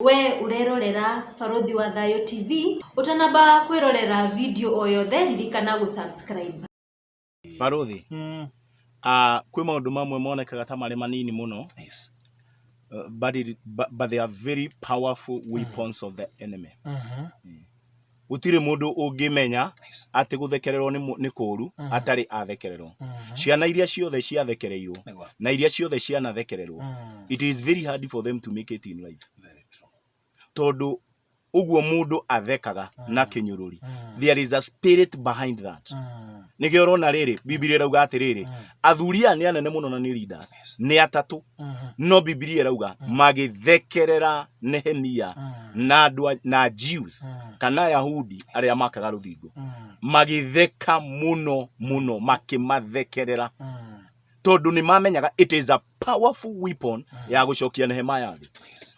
We urerorera Barothi wa Thayo TV utanaba kwirorera video o yothe ririkana gusubscribe. Barothi kwi maundu mamwe monekaga ta mari manini muno. Yes. But they are very powerful weapons of the enemy. Gutire mundu ungimenya ati guthekererwo ni kuru atari athekererwo. Ciana iria ciothe ciathekereirwo na iria ciothe cianathekererwo, it is very hard for them to make it in life. Very true. Todo uguo mundu athekaga na kinyururi. There is a spirit behind that. Nige urona riri Biblia irauga atiriri athuria ni anene muno na ni leaders ni atatu no Biblia irauga magithekerera Nehemia na Jews kana Yahudi aria makaga ruthingo magitheka muno makimathekerera tondu ni mamenyaga it is a powerful weapon ya gucokia Nehemia thi.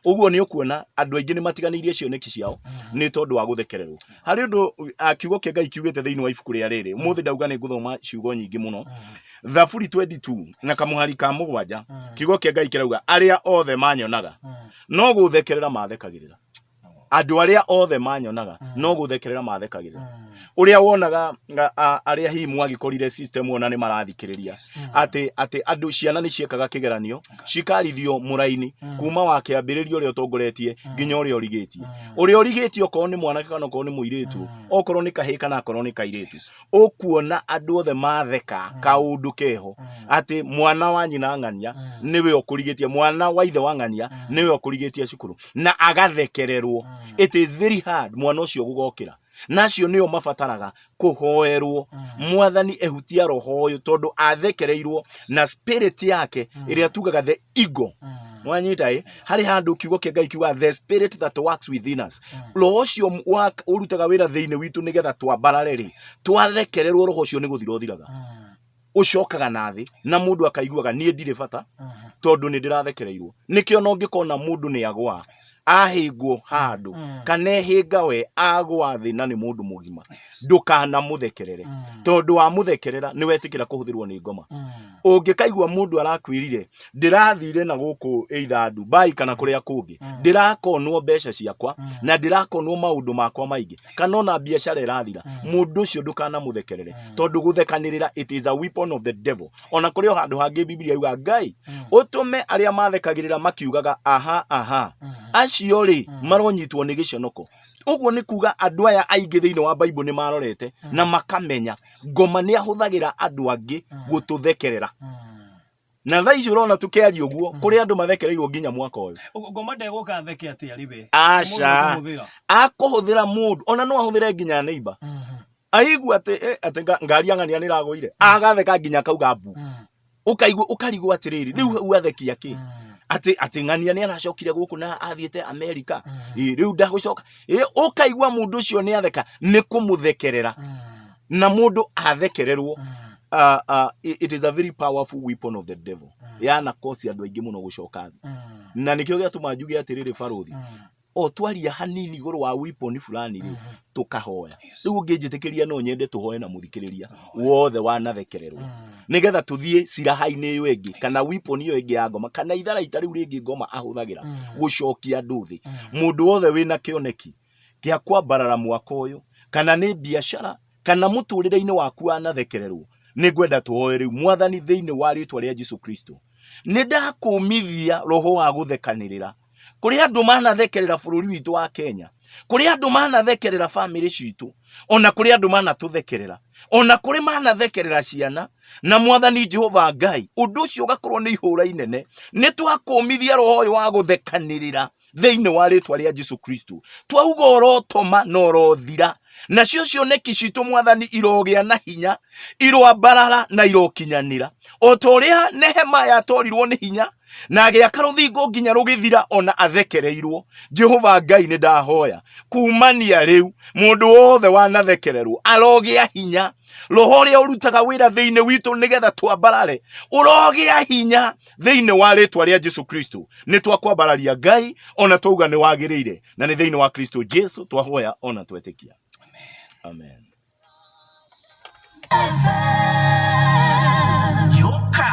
Uguo ni ukuona andu aingi ni matiganirie cioneki ciao ni tondu wa guthekererwo. Hari undu kiugo kia Ngai kiugite thiini wa ibuku ria riri muthi ndauga ni nguthoma ciugo nyingi muno. Thaburi 22 na kamuhari ka mugwanja kiugo kia Ngai kirauga aria othe manyonaga no guthekerera mathekagirira. Andu aria othe manyonaga no guthekerera mathekagirira. Uria wonaga aria himu agikorire system ona ni marathikiriria ati andu ciana ni ciekaga kigeranio cikarithio muraini kuma wa kiambiririo uri utongoretie nginya uri origitie. Uri origitie okorwo ni mwanake kana okorwo ni muiritu, okorwo ni kahika na okorwo ni kairitu, ukuona andu othe matheka kaundu keho ati mwana wa nyina ng'ania niwe okurigitie, mwana wa ithe wa ng'ania niwe okurigitie cukuru na agathekererwo. It is very hard mwana ucio gugokira. Nacio nio mabataraga kuhoerwo. Mwathani ehutia roho uyu tondu athekereirwo na spirit yake iria tugaga the ego. Mwanyita hari handu kiugo kia Ngai kiuga the spirit that works within us. Roho ucio urutaga wira thiini witu nigetha twambarare ri twathekererwo. Roho ucio ni guthira uthiraga ucokaga nathi na mundu akaiguaga nie ndire bata tondu ni ndirathekereirwo. Nikio no ngikona mundu ni agwa ahingwo handu kana ehinga we agwa thi na ni mundu mugima ndukana muthekerere tondu wa muthekerera ni wetikira kuhuthirwo ni ngoma. Ungikaigwa mundu arakwirire ndirathire na guku either Dubai kana kuria kungi ndirakonwo mbeca ciakwa na ndirakonwo maundu makwa maingi kana ona biashara irathira, mundu ucio ndukana muthekerere tondu guthekanirira it is a weapon of the devil. Ona kuri handu hangi Biblia yuga Ngai utume aria mathekagirira makiugaga aha acio ri maronyitwo ni giconoko. Uguo ni kuga andu aya aingi thiini wa Bible ni marorete na makamenya ngoma ni ahuthagira andu angi gututhekerera. Na thaa ici urona tukiaria uguo kuri andu mathekereirwo nginya mwaka uyu ngoma ndeguka theke ati aribe aca akuhuthira mundu ona no ahuthire nginya neighbor aigua ati ngari ng'ania ni ragwire agatheka nginya kauga mbu ukarigwo atiriri riu uathekia ki ati ng'ania ni aracokire guku na athiete America riu ndagucoka ukaigwa mundu ucio ni atheka ni kumuthekerera na mundu athekererwo. It is a very powerful weapon of the devil. Yana kosi andu aingi muno gucoka na nikio giatuma njuge atiriri Barothi otwaria hanini iguru wa weapon fulani ri tukahoya riu ngijitikiria no nyende tuhoye na muthikiriria wothe wanathekererwo nigetha tuthie ciraha-ini iyo ingi kana weapon iyo ingi ya ngoma kana itharaita riu ringi ngoma ahuthagira gucokia andu thi. Mundu wothe wina kioneki kia kwambarara mwaka uyu kana ni biashara kana muturire-ini waku anathekererwo, ni gwenda tuhoye riu Mwathani thiini wa ritwa ria Jesu Kristo ni ndakumithia roho wa guthekanirira kuri andu manathekerera bururi witu wa Kenya, kuri andu manathekerera family citu, ona kuri andu manatuthekerera, ona kuri manathekerera ciana. Na Mwathani Jehova Ngai undu ucio ugakorwo ni ihura inene ni twakumithia roho uyu wa guthekanirira thiini wa ritwa ria Jesu Kristo. Twauga orotoma na orothira na cio neki citu Mwathani irogia na hinya iroambarara na irokinyanira o toria Nehemia atorirwo ni hinya na agiaka ruthingo nginya rugithira ona athekereirwo. Jehova Ngai ni ndahoya kumania riu mundu wothe wanathekererwo arogia hinya. Roho ria urutaga wira thiini witu nigetha twambarare urogia hinya thiini wa ritwa ria Jesu Kristo. Ni twakwambararia Ngai ona twauga ni wagirire na ni thiini wa Kristo Jesu twahoya ona twetikia. Amen. Yoka.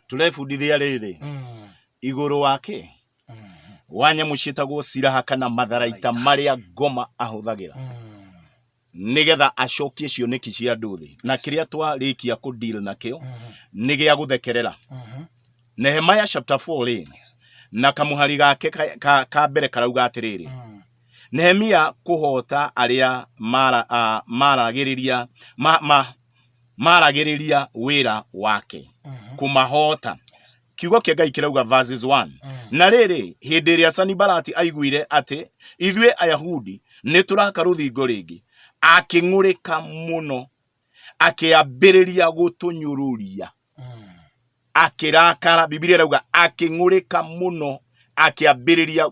turebundithia riri iguru wake wanyamũ ciĩtagwo ciraha kana matharaita marĩa ngoma ahũthagĩra nigetha acokie cioneki cia andũ thĩ na kĩrĩa twarĩkia ku deal nakĩo nĩ gĩa gũthekerera. Nehemiah chapter 4 na kamuhari gake ka mbere karauga atĩrĩrĩ, Nehemia kũhota arĩa maragĩrĩria wĩra wake kũmahota. Kiugo kĩa Ngai kirauga verses 1 na rĩrĩ hĩndĩ ĩrĩa Sanibalati aiguire atĩ ithuĩ Ayahudi nĩ tũraka rũthingo rĩngĩ, akĩng'ũrĩka mũno, akĩambĩrĩria gũtũnyũrũria, akĩrakara. Biblia irauga akĩng'ũrĩka mũno, akĩambĩrĩria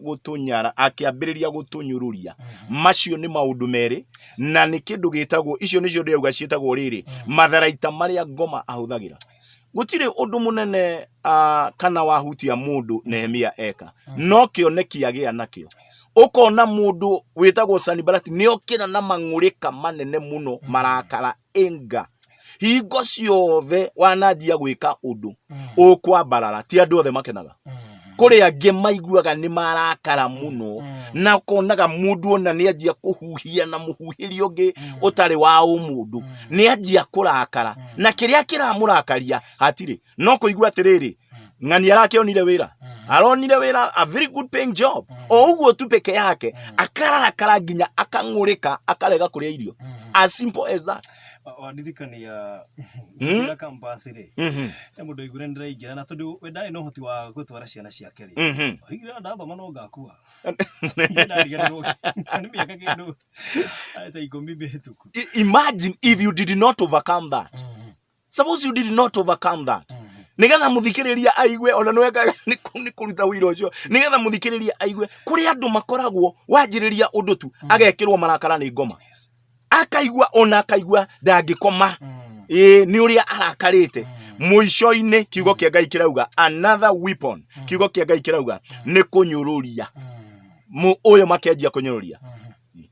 gũtũnyũrũria. Macio nĩ maũndũ merĩ na nĩ kĩndũ gĩtagwo, icio nĩcio ndĩrauga ciĩtagwo rĩrĩ matharaita marĩa ngoma ahũthagĩra. Gũtirĩ ũndũ mũnene kana wahutia mũndũ Nehemia eka, no kĩoneki agĩa nakĩo. Ũkona mũndũ wĩtagwo Sanibalati nĩokĩra na mang'ũrĩka manene mũno, marakara, enga, hingo ciothe wananjia gwĩka ũndũ ũkwambarara. Ti andũ othe makenaga, kũrĩ angĩ maiguaga nĩ marakara mũno, na konaga mũndũ ona nĩanjia kũhuhia na mũhuhĩri ũngĩ ũtarĩ wa ũmũndũ, nĩanjia kũrakara, na kĩrĩa kĩramũrakaria hatirĩ no kũigua atĩrĩrĩ ng'ani arakĩonire wĩra, aronire wĩra, a very good paying job, o ũguo tu peke yake akarakara nginya akang'ũrĩka, akarega kũrĩa irio. As simple as that. Wadirikania ngira campus ri mundu igure ndiraingira na tondu we ndari no hoti wa gutwara ciana ciake ri higira ndathoma no ngakua imagine if you did not overcome that. Suppose you did not overcome that. Nigetha muthikiriria aigue ona nweka ni kuruta wira ucio, nigetha muthikiriria aigue kuri andu makoragwo wanjiriria undu tu agekirwo marakara ni ngoma, akaigua ona akaigua ndangikoma ni uria arakarite muico-ini. Kiugo kĩa Ngai kirauga another weapon, kiugo kĩa Ngai kirauga ni kunyururia uyo makenjia kunyururia,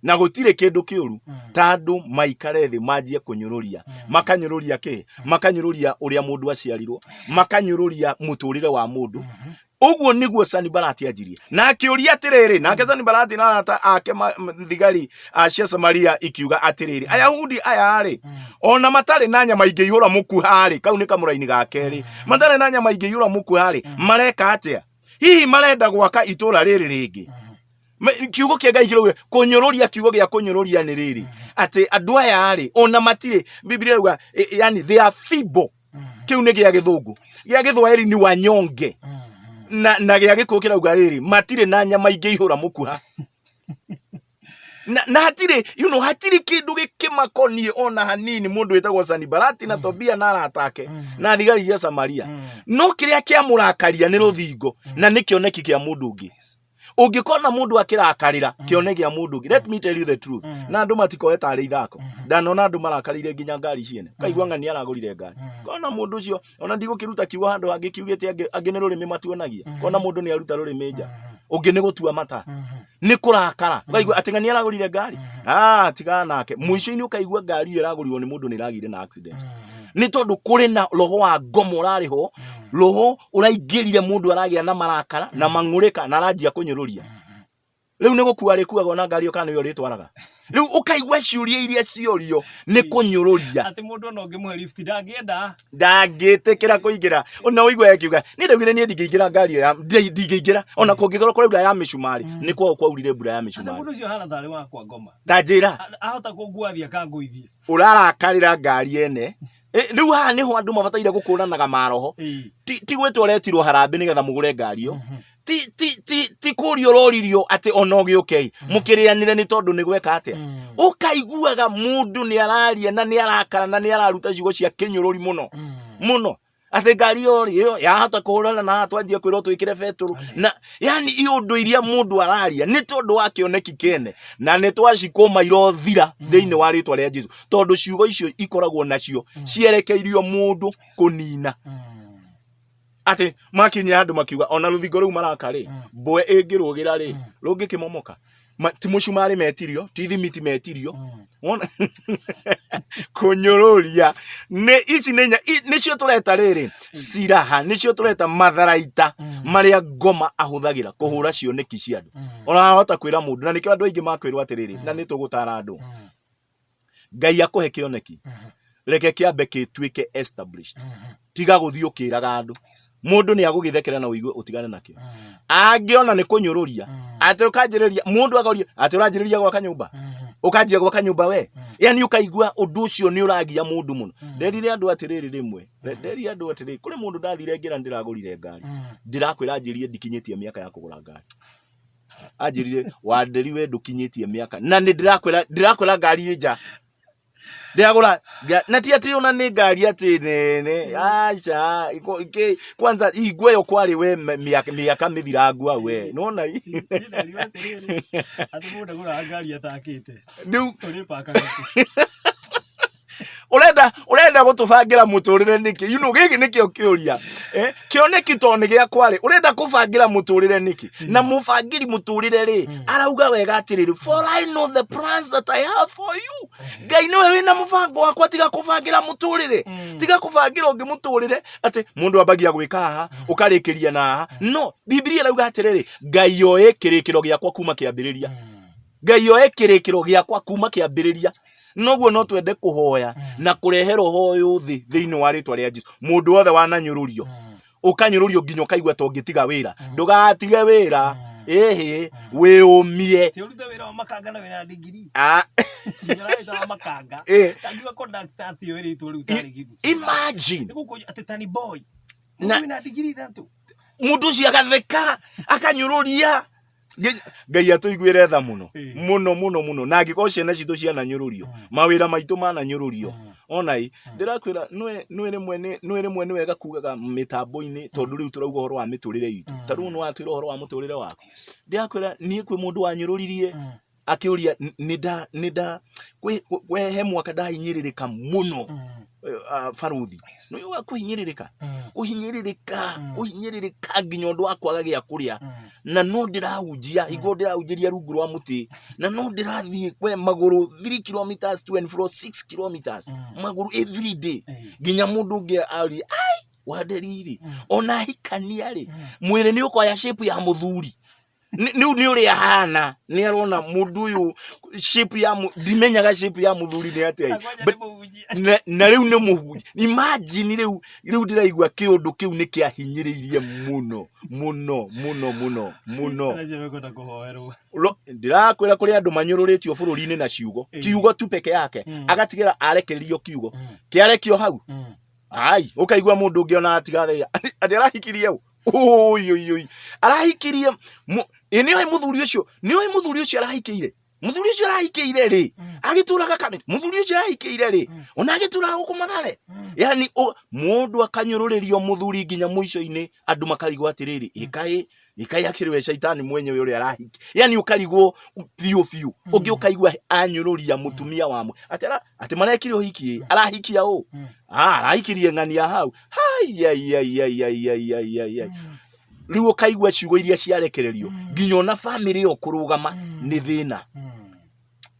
na gutire kindu kiuru tandu maikare thi manjie kunyururia. Makanyururia ki? Makanyururia uria mundu aciarirwo, makanyururia muturire wa mundu. Uguo niguo Sanibalati anjirie, na akĩũria atĩrĩrĩ, nake Sanibalati na arata ake thigari cia Samaria ikiuga atĩrĩrĩ, Ayahudi aya rĩ ona matarĩ na nyama ingĩihũra mũkuha rĩ, kau nĩ kamũraini gake rĩ, matarĩ na nyama ingĩihũra mũkuha rĩ, mareka atĩa? Hihi marenda gwaka itũra rĩrĩ rĩngĩ? Kiugo kĩa Ngai kirauga kunyururia, kiugo gĩa kunyururia nĩ rĩrĩ atĩ andũ aya rĩ ona matirĩ, Biblia irauga yani they are feeble. Kiu nĩ gĩa gĩthũngũ, gĩa gĩthwaĩri ni wanyonge, na gĩa gĩkũyũ kirauga rĩrĩ matirĩ na nyama ingĩihũra mũkuha. na hatirĩ, you know, hatirĩ kĩndũ gĩkĩmakonie ona hanini mundu wĩtagwo Sanibalati na Tobia na arata ake na thigari cia Samaria. No kĩrĩa kĩamũrakaria nĩ rũthingo na nĩ kĩoneki kĩa mũndũ ũngĩ. Ungikona mundu akirakarira kione gia mundu ngi, let me tell you the truth, na andu matikoeta ari ithako, ndanona andu marakarire nginya ngari ciene, kaigua ng'ani aragurire ngari. Kona mundu ucio ona ndigukiruta kiugo handu hangi kiugite angi ni rurimi matuonagia, kona mundu ni aruta rurimi nja, ungi ni gutua mata, ni kurakara, kaigua ati ng'ani aragurire ngari, tigana nake. Muico-ini ukaigua ngari iyo iragurirwo ni mundu ni iragire na accident. Ni tondu kuri na roho wa ngomo urari ho, roho uraingirire mundu aragia na marakara na mang'urika na aranjia kunyururia. Riu ni gukua rikuaga ona ngari ukana yo ritwaraga. Riu ukaigua ciuria iria ciorio ni kunyururia. Ati mundu no ngimwe lift ndangitikira kuingira. Ona uigwa yakiuga ni ndaugire ni ndingiingira ngari ya ndingiingira ona kungikorwo kuraura ya micumari ni kwa kwaurire mbura ya micumari. Ati mundu ucio hana thari wa kwa ngoma. Ndanjira ahota kunguathia kanguithie. Urarakarira ngari ene. Riu haha niho andu mabataire gukũranaga maroho. Ti gwetwo retirwo harambe nigetha mugure ngari yo. Ti kurio roririo ati ona ũgĩũke mukirianire ni tondu ni gweka atia. Ukaiguaga mundu ni araria na ni arakara na ni araruta ciugo cia kinyururi muno ati ngari yo yahota kuhurana na twanjia kwirwo twikire beturu, na yani iundu iria mundu araria ni tondu wa kioneki kene na ni twacikoma irothira thiini wa ritwa ria Jesu, tondu ciugo icio ikoragwo nacio cierekeirio mundu kunina. Ati makinya andu makiuga ona ruthingo ruu marakari mbwe ingirũgira ri rungikimomoka. ti mucumari metirio ti thimiti metirio wona kunyururia ne ici nicio tureta riri ciraha nicio tureta matharaita maria ngoma ahuthagira kuhura cioneki cia andu ona hota kwira mundu na nikio andu aingi makwirwa atiriri na nitugutara andu Ngai akuhe kioneki reke kiambe kitwike established tiga guthio kiraga andu mundu ni agugithekera na uigue utigane nakio angiona ni kunyururia ati ukanjiriria mundu agorio ati uranjiriria gwaka nyumba ukanjia gwaka nyumba we yani ukaigua undu ucio ni uragia mundu muno nderire andu atiriri rimwe nderire andu atiriri kuri mundu ndathire ngira ndiragurire ngari ndirakwira anjirie ndikinyitie miaka ya kugura ngari anjirire Wanderi we ndukinyitie miaka na ni ndirakwira ngari nja ndiagura na ti ati ona ni ngari ati nene acha kwanza igwe kwari we miaka mithirangu we nona ati mundu gura ngari atakite uri paka urenda gutubangira muturire niki giki nikio kiuria kioneki toni gia kwari urenda kubangira muturire niki na mubangiri muturire ri arauga wega atiriri for I know the plans that I have for you Ngai niwe wina mubango wakwa tiga kubangira muturire tiga kubangira ungi muturire ati mundu ambagia gwika haha ukarikiria na haha no Biblia irauga atiriri Ngai oe kirikiro giakwa kuma kiambiriria Ngai oe kirikiro giakwa kuma kiambiriria noguo no twende kuhoya na kurehe roho uyu thi thiini wa ritwa ria Jesu mundu wothe wananyururio ukanyururio nginya ukaigua to ngitiga wira ndugatige wira wiumie ti urute wira wa makanga na wina digiri nginya ita wa makanga tangiwa conduct ati wira tu ri utari gibu imagine niguko ati tani boy na wina digiri tantu mundu cia gatheka akanyururia Ngai atuiguire tha muno muno na ngiko ciana citu ciana nyururio mawira maitu mana nyururio onai ndirakwira nwe mwe ni wega kugaga mitambo-ini tondu riu turauga horo wa miturire itu taru no atwira horo wa muturire wako ndirakwira nie kwi mundu wanyururirie akiuria nida kwe he mwaka ndahinyiririka muno faruthi no yo kuhinyiririka nginya ndu akwaga gia kuria na no ndirahunjia igo ndirahunjiria rungu rwa muti na no ndirathie kwe maguru 3 kilometers to and fro 6 kilometers maguru every day nginya mundu ngi ari ai Wanderi ona hikania ri mwire ni ukoya shape ya muthuri ni uri ahana ni arona mundu uyu shape ya dimenyaga shape ya muthuri ni atia na riu ni muhunji imagine riu ndiraigua kiundu kiu ni kiahinyiririe muno ndirakwira kuri andu manyururitio bururi-ini na ciugo kiugo tu peke yake agatigira arekererio kiugo kiarekio hau ai ukaigua mundu ungiona atigathia ati arahikirie oi arahikirie niwe muthuri ucio arahikiire ri agituraga kane muthuri ucio arahikiire ri ona agituraga guku Mathare yani mundu akanyururirio muthuri nginya muico-ini andu makarigwo atiriri ikai akiriwe Caitani mwenyewe uri arahiki yani ukarigwo fiu ungi ukaigwa anyururia mutumia wamwe ati marekire uhiki arahikia u arahikirie ng'ania hau riu ukaigwa ciugo iria ciarekererio nginya na family yo kurugama ni thina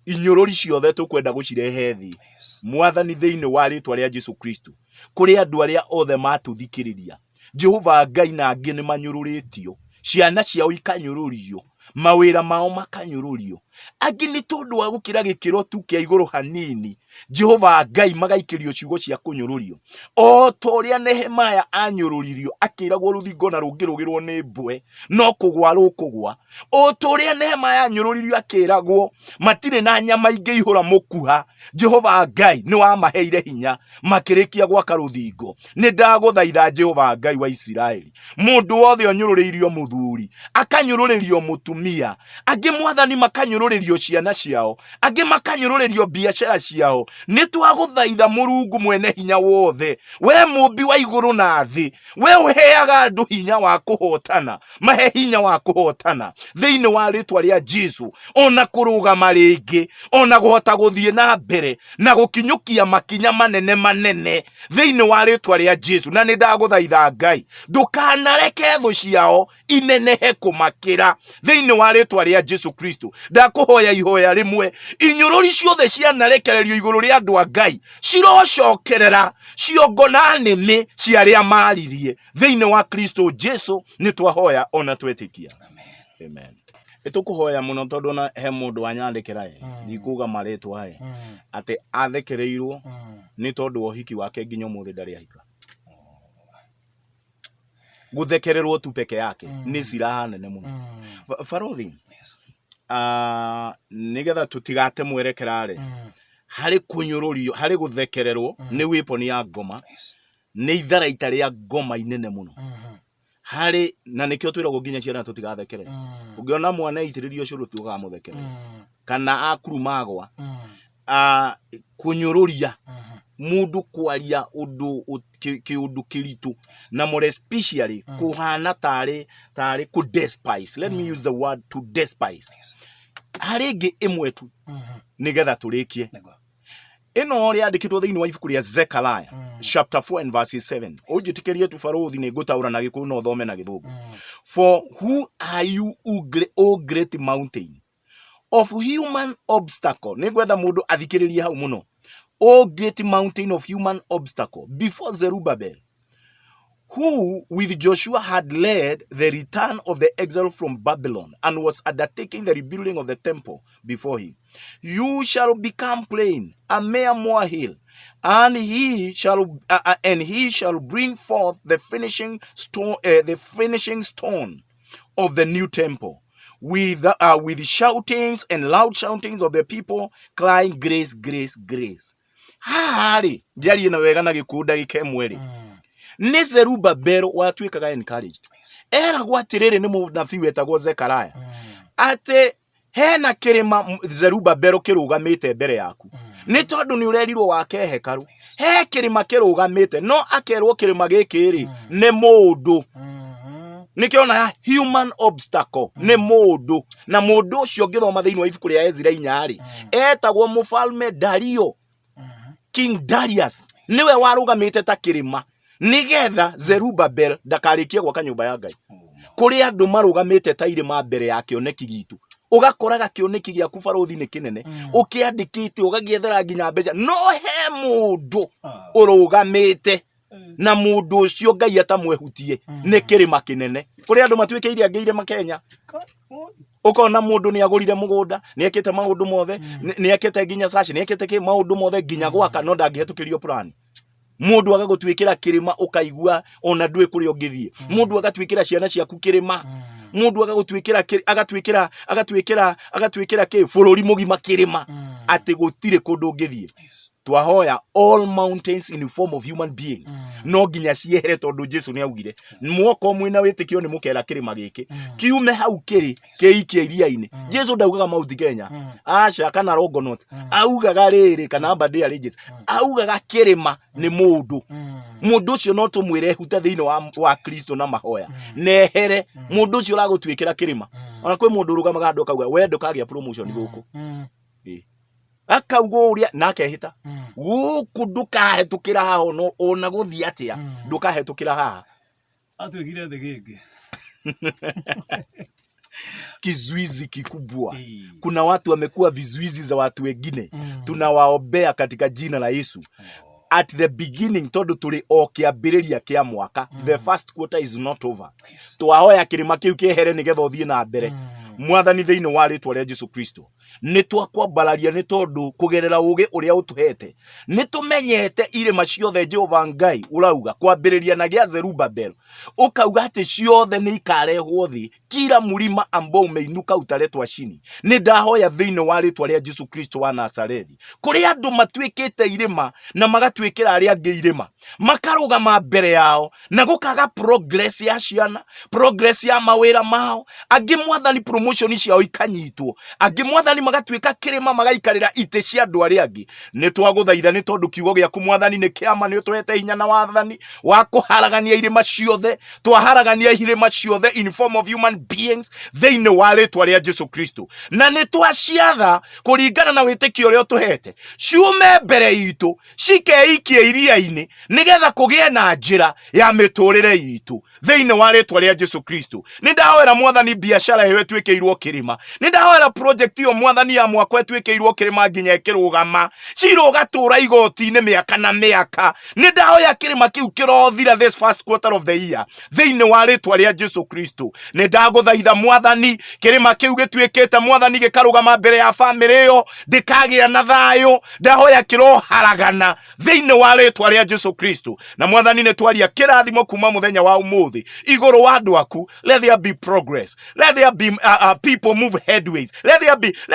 inyururi ciothe tukwenda gucirehe thi mwathani thiini wa ritwa ria Jesu Kristo kuri andu aria othe matuthikiriria Jehova Ngai na angi ni manyururitio ciana ciao ikanyururio mawira mao makanyururio angi ni tondu wa gukira gikiro tu kia iguru hanini Jehova Ngai magaikirio ciugo cia kunyururio o toria Nehemaya anyururirio akiragwo ruthingo na rungirugirwo ni mbwe no kugwa rukugwa o toria Nehemaya anyururirio akiragwo matire na nyama ingi ihura mukuha Jehova Ngai ni wa maheire hinya makirikia gwaka ruthingo ni ndaguthaitha Jehova Ngai wa Isiraeli mundu wothe onyururirio muthuri akanyururirio mutumia angi mwathani makanyururirio makanyurulirio ciana ciao, angi makanyurulirio biashara ciao. Ni twaguthaitha Murungu mwene hinya wothe, we mumbi wa iguru na thi, we uheaga andu hinya wa kuhotana, mahe hinya wa kuhotana thiini wa ritwa ria Jesu, ona kurugama ringi, ona guhota guthie na mbere na gukinyukia makinya manene manene thiini wa ritwa ria Jesu. Na ni ndaguthaitha Ngai, ndukanareke thu ciao inenehe kumakira thiini wa ritwa ria Jesu Kristo. Ndakuhoya ihoya rimwe, inyururi ciothe cianarekererio iguru ria andu a Ngai cirocokerera ciongona nene cia aria maririe thiini wa Kristo Jesu. Ni twahoya ona twetikia. Amen. Itukuhoya muno tondu na he mundu wanyandikira ndikuga maritwa ati athekereirwo ni tondu ohiki wake nginya muthi ndari ahika. Guthekererwo tu peke yake ni siraha nene muno. Farothi, nigetha tutigate mwerekerare hari kunyururio, hari guthekererwo ni weapon ya ngoma, ni itharaita ria ngoma inene muno. Hari na nikio twiragwo nginya ciana tutigathekerere. Ungiona mwana itiririo curu tuga muthekerere kana akurumagwa kunyururia mundu kwaria undu kiundu kiritu na more especially kuhana tari ku despise. Let me use the word to despise. Harigi imwe tu nigetha turikie ino ria andikitwo thiini wa ibuku ria Zechariah chapter 4 and verse 7. Ujitikirie tu Farothi ni ngutaura na gikuyu no thome na githungu. For who are you, O great mountain of human obstacle? Ni gwetha mundu athikiririe hau muno. O great mountain of human obstacle before Zerubbabel, who with Joshua had led the return of the exile from Babylon and was undertaking the rebuilding of the temple before him. You shall become plain, a mere molehill, and he shall bring forth the finishing stone of the new temple, with shoutings and loud shoutings of the people crying, grace, grace, grace. Hari jari na wega na gikuda gikemweri ni Zerubbabel watwikaga encouraged. Era gwatiriri ni munabii wetagwo Zechariah ate hena kirima Zerubbabel kirugamite mbere yaku ni tondu ni urerirwo wake hekaru he kirima kirugamite no akerwo kirima gikiri ni mundu nikiona human obstacle ni mundu na mundu ucio ngithoma thiini wa ibuku ria Ezra 4 etagwo mufalme Dario. King Darius niwe warugamite ta kirima nigetha Zerubbabel ndakarikie gwaka nyumba ya Ngai. Kuri andu marugamite ta irima mbere ya kioneki gitu, ugakoraga kioneki giaku Farothi ni kinene, ukiandikite ugagiethera nginya mbeca, no he mundu urugamite na mundu ucio Ngai atamwehutie ni kirima kinene. Kuri andu matwikeirie ngeire makenya, ukona mundu ni agurire mugunda, ni ekete maundu mothe, ni ekete nginya saci, ni ekete ki maundu mothe nginya gwaka, no ndangihitukirio plan. Mundu agagutwikira kirima ukaigua ona ndwe kuri ongithie. Mundu agatwikira ciana ciaku kirima. Mundu agagutwikira agatwikira ki bururi mugima kirima ati gutire kundu ongithie. Twahoya all mountains in the form of human beings no nginya ciehere tondu Jesu ni augire mwoko mwina witikio ni mukera kirima giki kiume hau kiri keikia iria-ini. Jesu ndaugaga Mount Kenya aca kana Longonot, augaga riri kana Mbadea Ridges, augaga kirima ni mundu. Mundu ucio no tumwire huta thiini wa Kristo na mahoya nehere mundu ucio uragutwikira kirima. Ona kwi mundu rugamaga andu kauga we ndukagia promotion guku akaugo uria nakehita guku ndukahetukira haho no ona guthia atia ndukahetukira haha atwigire the gege kizuizi kikubwa. Kuna watu wamekuwa vizuizi za watu wengine. Tunawaombea katika jina la Yesu. At the beginning tondu turi o kiambiriria kia mwaka, the first quarter is not over. Twahoya kirima kiu kihere nigetha uthie na mbere. Mwathani thiini wa ritwa ria Jesu Kristo nitwakwambararia ni tondu kugerera ugi uria utuhete nitumenyete irima ciothe Jehova Ngai urauga kwambiriria na gia Zerubabel ukauga ati ciothe ni ikarehwo thi kila mulima ambao umeinuka utaletwa chini. Ni ndahoya thiini wa ritwa ria Jesu Kristo wa Nazarethi kuri andu matwikite irima na magatwikira aria angi irima makarugama mbere yao na gukaga progress ya ciana, progress ya mawira mao, angi mwathani promotion ciao ikanyitwo, angi mwathani magatwika kirima magaikarira ite cia andu aria angi. Ni twaguthaitha ni tondu kiugo giaku mwathani ni kiama ni utuhete hinya na wathani wa kuharagania irima ciothe, twaharagania irima ciothe in form of human beings thiini wa ritwa ria Jesu Kristo, na ni twaciatha kuringana na witikio ria utuhete ciume mbere itu cikeikie iria-ini nigetha kugie na njira ya miturire itu thiini wa ritwa ria Jesu Kristo. Ni ndahoera mwathani biashara yetu twikeirwo kirima, ni ndahoera project yo mwathani ya mwako twikeirwo kirima nginya kirugama cirugatura igoti-ini miaka na miaka. Ni ndahoya kirima kiu kirothira this first quarter of the year thiini wa ritwa ria Jesu Kristo. Ni ndaguthaitha mwathani kirima kiu gitwikite mwathani gikarugama mbere ya family yo ndikagia na thayo, ndahoya kiroharagana thiini wa ritwa ria Jesu Kristo. Na mwathani ni twaria kirathimo kuma muthenya wa umuthi iguru wa andu aku. Let there be progress, let there be people move headways, let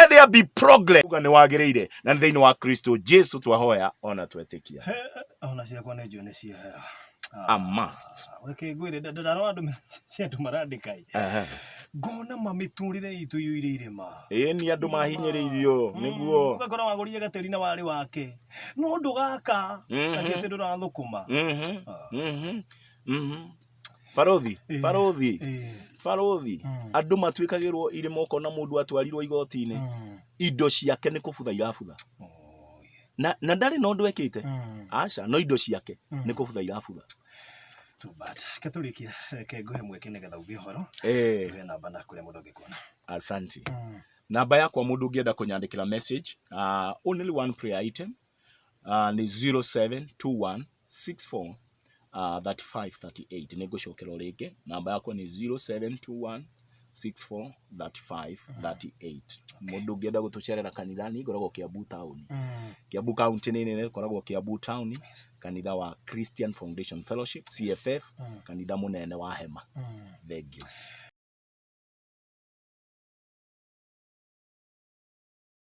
there be progress. Ni wagirire na thiini wa Kristo Jesu twahoya ona twetikia. Ona ciakwa ni njone cia a must. Reke ngwire ndarora andu ciatu marandikai ngona mamiturire itu yuire irima ni andu mahinyiririo niguo ugakora wagurire gateri na wari wake no ndugaka agete ndurathukuma Farothi andu matwikagirwo irima ukona mundu atwarirwo igoti-ini indo ciake ni kubutha irabutha na ndari no ndwekite aca no indo ciake ni kubutha irabutha too bad katurikia reke nguhe mweke nigetha uge horo we namba na kure mundu ngikuona. Asante. Namba yakwa mundu ungienda kunyandikira message only one prayer item ni 072164 3538 nigucokera ringi. Namba yakwa ni 0721 643538. Mundu ungienda gutucerera kanithani ngoragwo Kiambu town. Kiambu county nene ngoragwo Kiambu town, kanitha wa Christian Foundation Fellowship CFF, kanitha munene wa Hema. Thank you.